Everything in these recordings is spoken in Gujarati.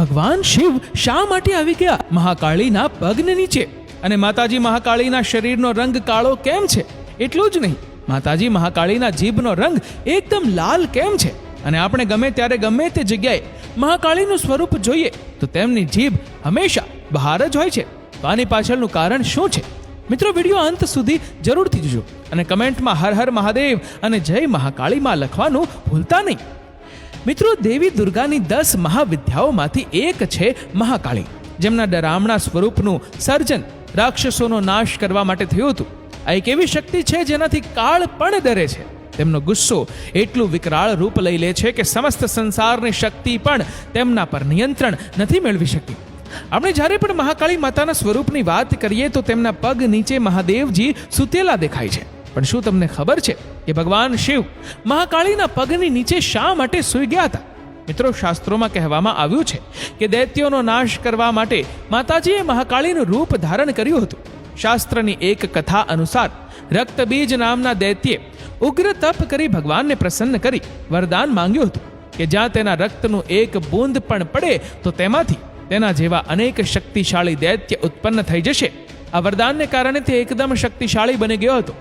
ભગવાન શિવ શા માટે આવી ગયા મહાકાળીના પગને નીચે? અને માતાજી મહાકાળીના શરીરનો રંગ કાળો કેમ છે? એટલું જ નહીં, માતાજી મહાકાળીના જીભનો રંગ એકદમ લાલ કેમ છે? અને આપણે ગમે ત્યારે ગમે તે જગ્યાએ મહાકાળીનું સ્વરૂપ જોઈએ તો તેમની જીભ હંમેશા બહાર જ હોય છે. તો આની પાછળનું કારણ શું છે? મિત્રો, વિડીયો અંત સુધી જરૂરથી જોજો અને કમેન્ટમાં હર હર મહાદેવ અને જય મહાકાળીમાં લખવાનું ભૂલતા નહીં. મિત્રો, દેવી દુર્ગાની 10 મહાવિદ્યાઓમાંથી એક છે મહાકાળી, જેમના ડરામણા સ્વરૂપનું સર્જન રાક્ષસોનો નાશ કરવા માટે થયું હતું. આ એક એવી શક્તિ છે જેનાથી કાળ પણ ડરે છે. તેમનો ગુસ્સો એટલું વિકરાળ રૂપ લઈ લે છે કે સમસ્ત સંસારની શક્તિ પણ તેમના પર નિયંત્રણ નથી મેળવી શકતી. આપણે જ્યારે પણ મહાકાળી માતાના સ્વરૂપની વાત કરીએ તો તેમના પગ નીચે મહાદેવજી સૂતેલા દેખાય છે. પણ શું તમને ખબર છે કે ભગવાન શિવ મહાકાળીના પગની નીચે શા માટે સૂઈ ગયા હતા? મિત્રો, શાસ્ત્રોમાં કહેવામાં આવ્યું છે કે દૈત્યોનો નાશ કરવા માટે માતાજીએ મહાકાળીનું રૂપ ધારણ કર્યું હતું. શાસ્ત્રની એક કથા અનુસાર રક્તબીજ નામના દૈત્યે ઉગ્ર તપ કરી ભગવાનને પ્રસન્ન કરી વરદાન માંગ્યું હતું કે જ્યાં તેના રક્તનું એક બૂંદ પણ પડે તો તેમાંથી તેના જેવા અનેક શક્તિશાળી દૈત્ય ઉત્પન્ન થઈ જશે. આ વરદાનને કારણે તે એકદમ શક્તિશાળી બની ગયો હતો.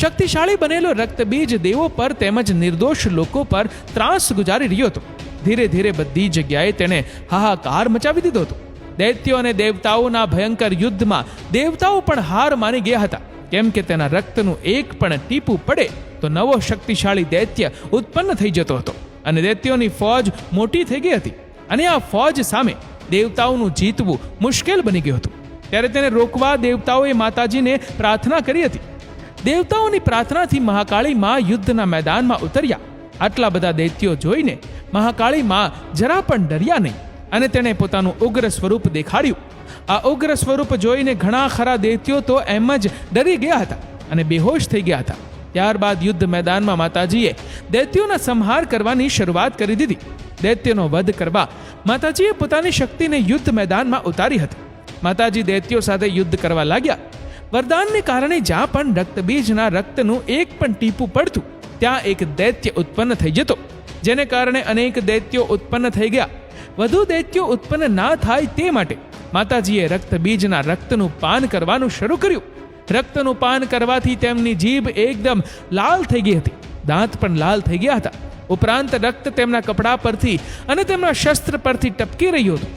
શક્તિશાળી બનેલો રક્તબીજ દેવો પર તેમજ નિર્દોષ લોકો પર ત્રાસ ગુજારી રહ્યો હતો. ધીરે ધીરે બધી જગ્યાએ તેણે હાહાકાર મચાવી દીધો હતો. દૈત્યો અને દેવતાઓના ભયંકર યુદ્ધમાં દેવતાઓ પણ હાર માની ગયા હતા, કેમ કે તેના રક્તનું એક પણ ટીપું પડે તો નવો શક્તિશાળી દૈત્ય ઉત્પન્ન થઈ જતો હતો અને દૈત્યોની ફૌજ મોટી થઈ ગઈ હતી. અને આ ફૌજ સામે દેવતાઓનું જીતવું મુશ્કેલ બની ગયું હતું. ત્યારે તેને રોકવા દેવતાઓએ માતાજીને પ્રાર્થના કરી હતી. દેવતાઓની પ્રાર્થનાથી મહાકાળી માં યુદ્ધના મેદાનમાં ઉતર્યા. આટલા બધા દૈત્યો જોઈને મહાકાળી માં જરા પણ ડર્યા નહીં અને તેણે પોતાનું ઉગ્ર સ્વરૂપ દેખાડ્યું. આ ઉગ્ર સ્વરૂપ જોઈને ઘણા ખરા દૈત્યો તો એમ જ ડરી ગયા હતા અને બેહોશ થઈ ગયા હતા. ત્યારબાદ યુદ્ધ મેદાનમાં માતાજીએ દૈત્યોના સંહાર કરવાની શરૂઆત કરી દીધી. દૈત્યનો વધ કરવા માતાજીએ પોતાની શક્તિને યુદ્ધ મેદાનમાં ઉતારી હતી. માતાજી દૈત્યો સાથે યુદ્ધ કરવા લાગ્યા. વરદાનને કારણે જ્યાં પણ રક્તબીજના રક્તનું એક પણ ટીપું પડતું ત્યાં એક દૈત્ય ઉત્પન્ન થઈ જતો, જેને કારણે અનેક દૈત્યો ઉત્પન્ન થઈ ગયા. વધુ દૈત્યો ઉત્પન્ન ના થાય તે માટે માતાજીએ રક્તબીજના રક્તનું પાન કરવાનું શરૂ કર્યું. રક્તનું પાન કરવાથી તેમની જીભ એકદમ લાલ થઈ ગઈ હતી, દાંત પણ લાલ થઈ ગયા હતા. ઉપરાંત રક્ત તેમના કપડા પરથી અને તેમના શસ્ત્ર પરથી ટપકી રહ્યું હતું.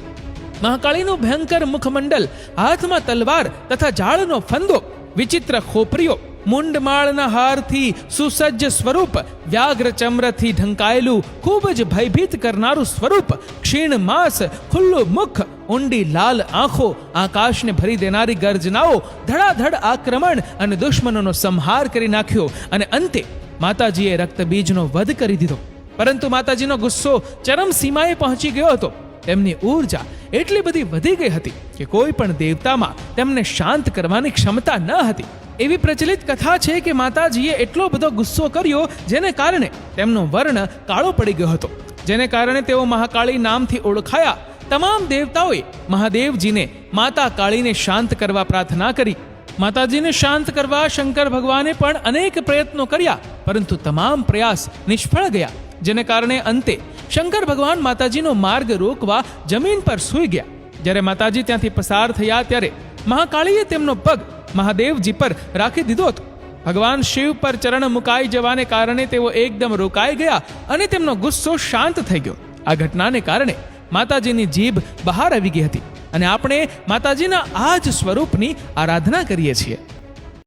મહાકાળીનું ભયંકર મુખમંડલ, હાથમાં તલવાર તથા ઝાડનો ફંદો, વિચિત્ર ખોપરીઓ, મુંડમાળના હારથી સુસજ્જ સ્વરૂપ, વ્યાઘ્ર ચમ્રથી ઢંકાયેલું ખૂબ જ ભયભીત કરનારું સ્વરૂપ, ક્ષીણ માંસ, ખુલ્લું મુખ, ઊંડી લાલ આંખો, આકાશને ભરી દેનારી ગર્જનાઓ, ધડાધડ આક્રમણ અને દુશ્મનોનો સંહાર કરી નાખ્યો. અને અંતે માતાજીએ રક્તબીજનો વધ કરી દીધો. પરંતુ માતાજીનો ગુસ્સો ચરમ સીમાએ પહોંચી ગયો હતો. તેમની ઊર્જા એટલી બધી વધી ગઈ હતી કે કોઈ પણ દેવતામાં તેમને શાંત કરવાની ક્ષમતા ન હતી. એવી પ્રચલિત કથા છે કે માતાજીએ એટલો બધો ગુસ્સો કર્યો જેને કારણે તેમનો વર્ણ કાળો પડી ગયો હતો, જેને કારણે તેઓ મહાકાળી નામથી ઓળખાયા. તમામ દેવતાઓએ મહાદેવજીને માતા કાળીને શાંત કરવા પ્રાર્થના કરી. માતાજીને શાંત કરવા શંકર ભગવાને પણ અનેક પ્રયત્નો કર્યા, પરંતુ તમામ પ્રયાસ નિષ્ફળ ગયા, જેને કારણે અંતે શંકર ભગવાન માતાજીનો માર્ગ રોકવા જમીન પર સૂઈ ગયા. જ્યારે માતાજી ત્યાંથી પસાર થયા ત્યારે મહાકાળીએ તેમનો પગ મહાદેવજી પર રાખી દીધો હતો. ભગવાન શિવ પર ચરણ મુકાઈ જવાને કારણે તેઓ એકદમ રોકાઈ ગયા અને તેમનો ગુસ્સો શાંત થઈ ગયો. આ ઘટનાને કારણે માતાજીની જીભ બહાર આવી ગઈ હતી અને આપણે માતાજીના આ જ સ્વરૂપની આરાધના કરીએ છીએ.